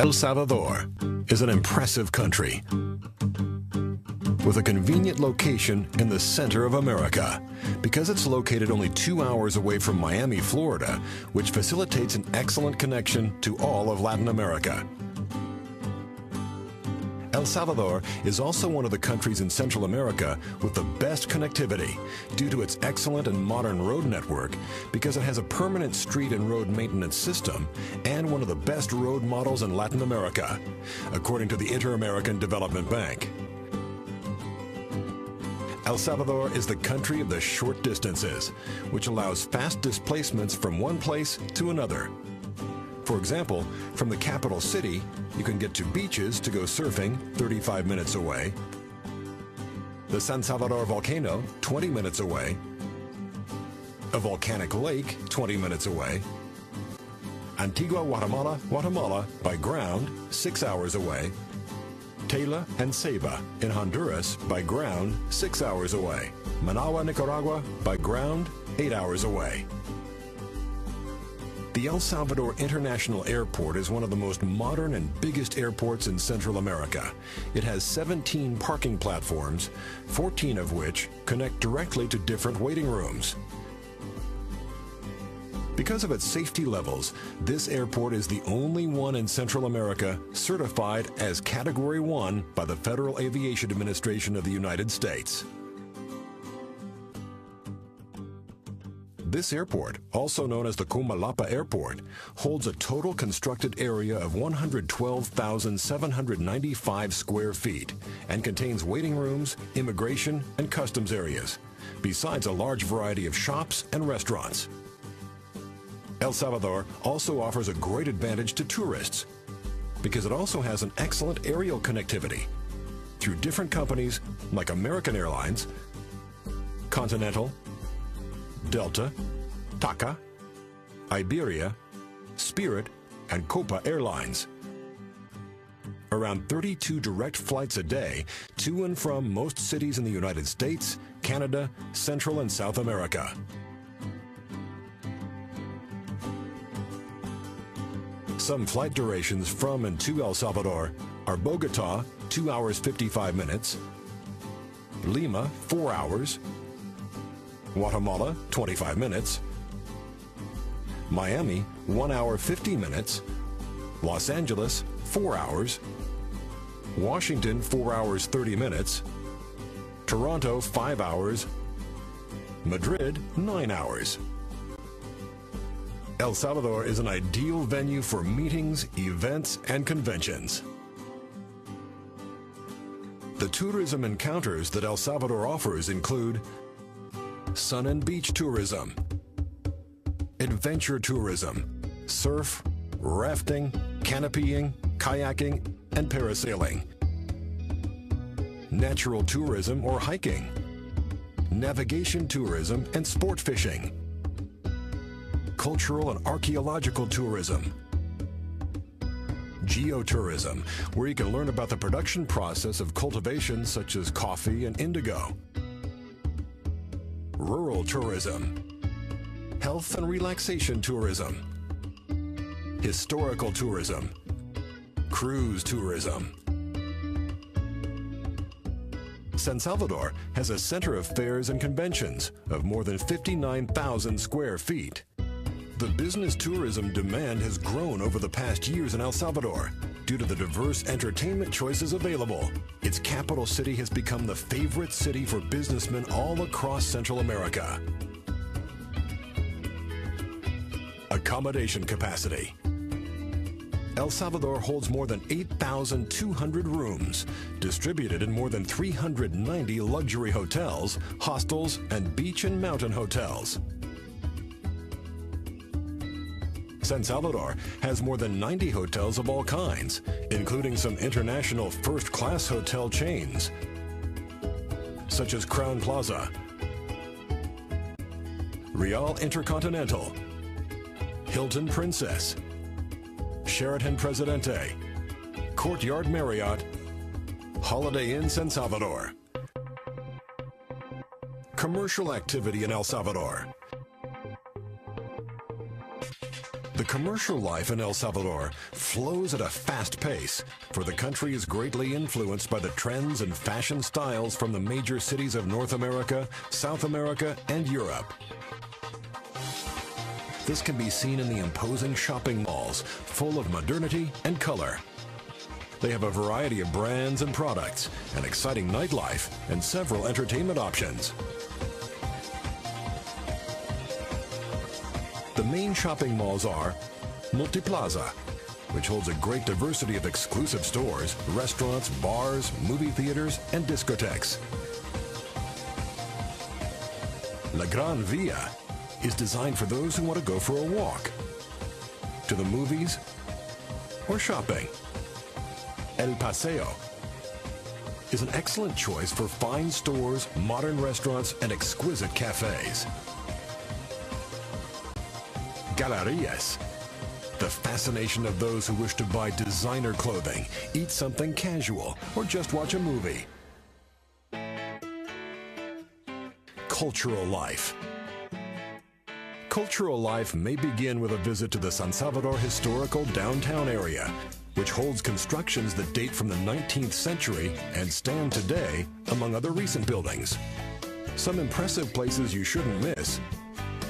El Salvador is an impressive country with a convenient location in the center of America because it's located only 2 hours away from Miami, Florida, which facilitates an excellent connection to all of Latin America. El Salvador is also one of the countries in Central America with the best connectivity due to its excellent and modern road network because it has a permanent street and road maintenance system and one of the best road models in Latin America, according to the Inter-American Development Bank. El Salvador is the country of the short distances, which allows fast displacements from one place to another. For example, from the capital city, you can get to beaches to go surfing 35 minutes away, the San Salvador volcano 20 minutes away, a volcanic lake 20 minutes away, Antigua Guatemala, Guatemala by ground 6 hours away, Tela and Ceiba in Honduras by ground 6 hours away, Managua, Nicaragua by ground 8 hours away. The El Salvador International Airport is one of the most modern and biggest airports in Central America. It has 17 parking platforms, 14 of which connect directly to different waiting rooms. Because of its safety levels, this airport is the only one in Central America certified as Category 1 by the Federal Aviation Administration of the United States. This airport, also known as the Comalapa Airport, holds a total constructed area of 112,795 square feet and contains waiting rooms, immigration, and customs areas, besides a large variety of shops and restaurants. El Salvador also offers a great advantage to tourists because it also has an excellent aerial connectivity through different companies like American Airlines, Continental, Delta, TACA, Iberia, Spirit, and Copa Airlines. Around 32 direct flights a day to and from most cities in the United States, Canada, Central and South America. Some flight durations from and to El Salvador are Bogota, 2 hours 55 minutes, Lima, 4 hours, Guatemala, 25 minutes, Miami, 1 hour 50 minutes, Los Angeles, 4 hours, Washington, 4 hours 30 minutes, Toronto, 5 hours, Madrid, 9 hours. El Salvador is an ideal venue for meetings, events, and conventions. The tourism encounters that El Salvador offers include sun and beach tourism, adventure tourism, surf, rafting, canopying, kayaking, and parasailing, natural tourism or hiking, navigation tourism and sport fishing, cultural and archaeological tourism, geotourism, where you can learn about the production process of cultivation such as coffee and indigo, rural tourism, health and relaxation tourism, historical tourism, cruise tourism. San Salvador has a center of fairs and conventions of more than 59,000 square feet. The business tourism demand has grown over the past years in El Salvador due to the diverse entertainment choices available. Its capital city has become the favorite city for businessmen all across Central America. Accommodation capacity. El Salvador holds more than 8,200 rooms, distributed in more than 390 luxury hotels, hostels, and beach and mountain hotels. San Salvador has more than 90 hotels of all kinds, including some international first-class hotel chains, such as Crown Plaza, Real Intercontinental, Hilton Princess, Sheraton Presidente, Courtyard Marriott, Holiday Inn San Salvador. Commercial activity in El Salvador. The commercial life in El Salvador flows at a fast pace, for the country is greatly influenced by the trends and fashion styles from the major cities of North America, South America, and Europe. This can be seen in the imposing shopping malls, full of modernity and color. They have a variety of brands and products, an exciting nightlife, and several entertainment options. The main shopping malls are Multiplaza, which holds a great diversity of exclusive stores, restaurants, bars, movie theaters, and discotheques. La Gran Via is designed for those who want to go for a walk, to the movies, or shopping. El Paseo is an excellent choice for fine stores, modern restaurants, and exquisite cafes. Galerías, the fascination of those who wish to buy designer clothing, eat something casual, or just watch a movie. Cultural life. Cultural life may begin with a visit to the San Salvador historical downtown area, which holds constructions that date from the 19th century and stand today, among other recent buildings. Some impressive places you shouldn't miss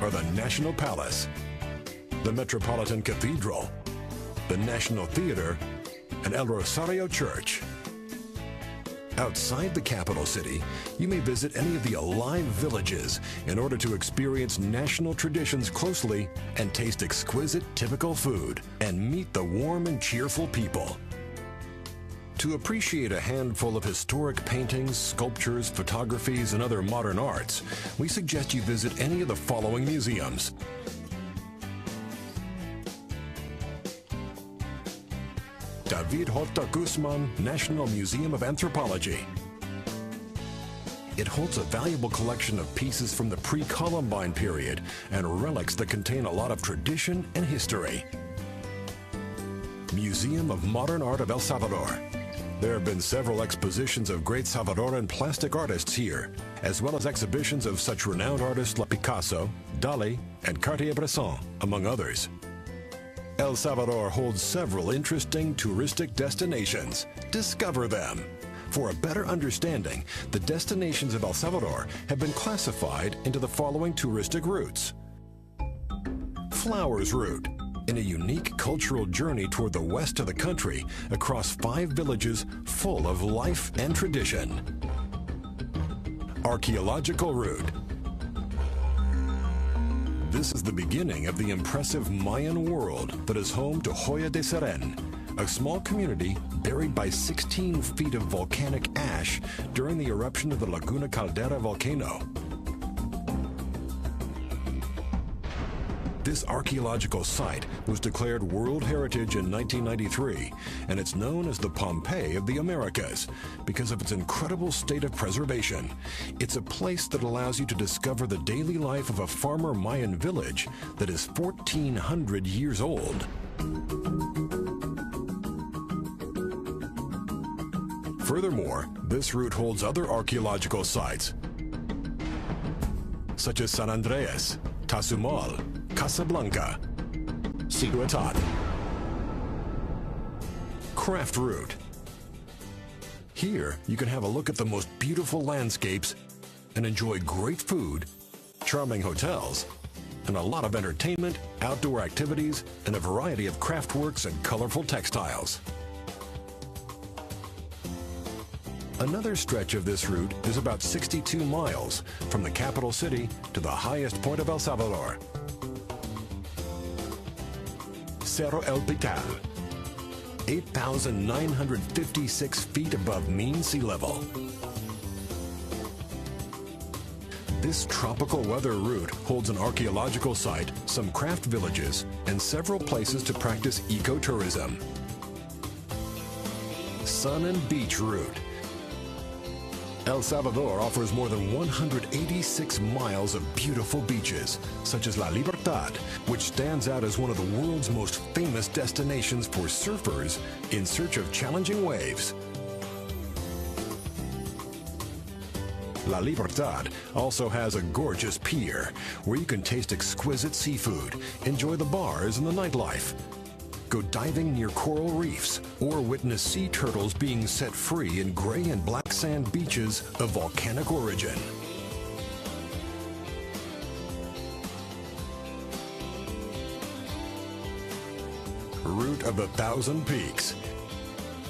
are the National Palace, the Metropolitan Cathedral, the National Theater, and El Rosario Church. Outside the capital city, you may visit any of the alive villages in order to experience national traditions closely and taste exquisite typical food and meet the warm and cheerful people. To appreciate a handful of historic paintings, sculptures, photographies, and other modern arts, we suggest you visit any of the following museums. David J. Guzman National Museum of Anthropology. It holds a valuable collection of pieces from the pre-Columbine period and relics that contain a lot of tradition and history. Museum of Modern Art of El Salvador. There have been several expositions of great Salvadoran plastic artists here, as well as exhibitions of such renowned artists like Picasso, Dali, and Cartier-Bresson, among others. El Salvador holds several interesting touristic destinations. Discover them. For a better understanding, the destinations of El Salvador have been classified into the following touristic routes. Flowers Route, in a unique cultural journey toward the west of the country across 5 villages full of life and tradition. Archaeological Route. This is the beginning of the impressive Mayan world that is home to Joya de Seren, a small community buried by 16 feet of volcanic ash during the eruption of the Laguna Caldera volcano. This archaeological site was declared World Heritage in 1993, and it's known as the Pompeii of the Americas because of its incredible state of preservation. It's a place that allows you to discover the daily life of a farmer Mayan village that is 1,400 years old. Furthermore, this route holds other archaeological sites, such as San Andreas, Tazumal, Casablanca, Ciutat. Craft Route. Here, you can have a look at the most beautiful landscapes and enjoy great food, charming hotels, and a lot of entertainment, outdoor activities, and a variety of craftworks and colorful textiles. Another stretch of this route is about 62 miles from the capital city to the highest point of El Salvador. Cerro El Pital, 8,956 feet above mean sea level. This tropical weather route holds an archaeological site, some craft villages, and several places to practice ecotourism. Sun and Beach Route. El Salvador offers more than 186 miles of beautiful beaches, such as La Libertad, which stands out as one of the world's most famous destinations for surfers in search of challenging waves. La Libertad also has a gorgeous pier where you can taste exquisite seafood, enjoy the bars and the nightlife, go diving near coral reefs, or witness sea turtles being set free in gray and black sand beaches of volcanic origin. Route of the Thousand Peaks.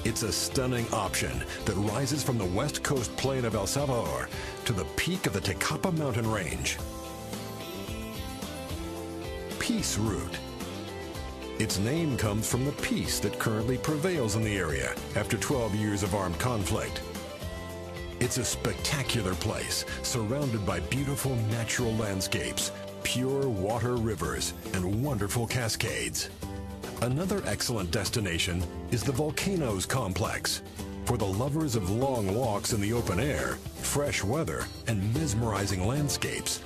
It's a stunning option that rises from the west coast plain of El Salvador to the peak of the Tecapa mountain range. Peace Route. Its name comes from the peace that currently prevails in the area after 12 years of armed conflict. It's a spectacular place surrounded by beautiful natural landscapes, pure water rivers, and wonderful cascades. Another excellent destination is the Volcanoes Complex. For the lovers of long walks in the open air, fresh weather, and mesmerizing landscapes.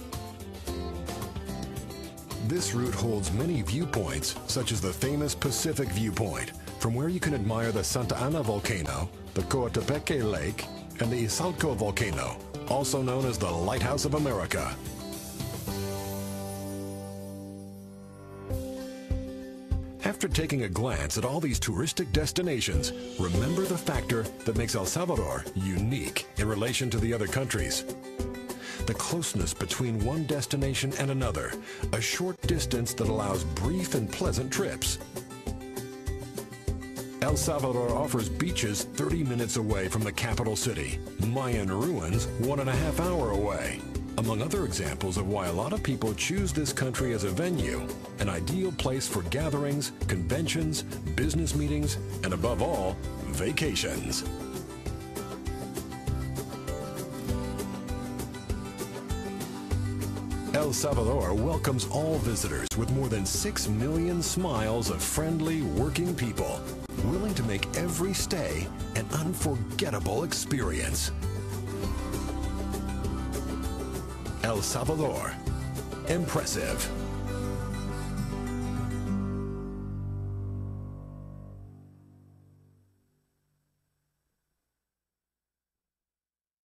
This route holds many viewpoints, such as the famous Pacific Viewpoint, from where you can admire the Santa Ana volcano, the Coatepeque Lake, and the Izalco volcano, also known as the Lighthouse of America. After taking a glance at all these touristic destinations, remember the factor that makes El Salvador unique in relation to the other countries. The closeness between one destination and another, a short distance that allows brief and pleasant trips. El Salvador offers beaches 30 minutes away from the capital city, Mayan ruins 1.5 hours away. Among other examples of why a lot of people choose this country as a venue, an ideal place for gatherings, conventions, business meetings, and above all, vacations. El Salvador welcomes all visitors with more than 6 million smiles of friendly, working people, willing to make every stay an unforgettable experience. El Salvador. Impressive.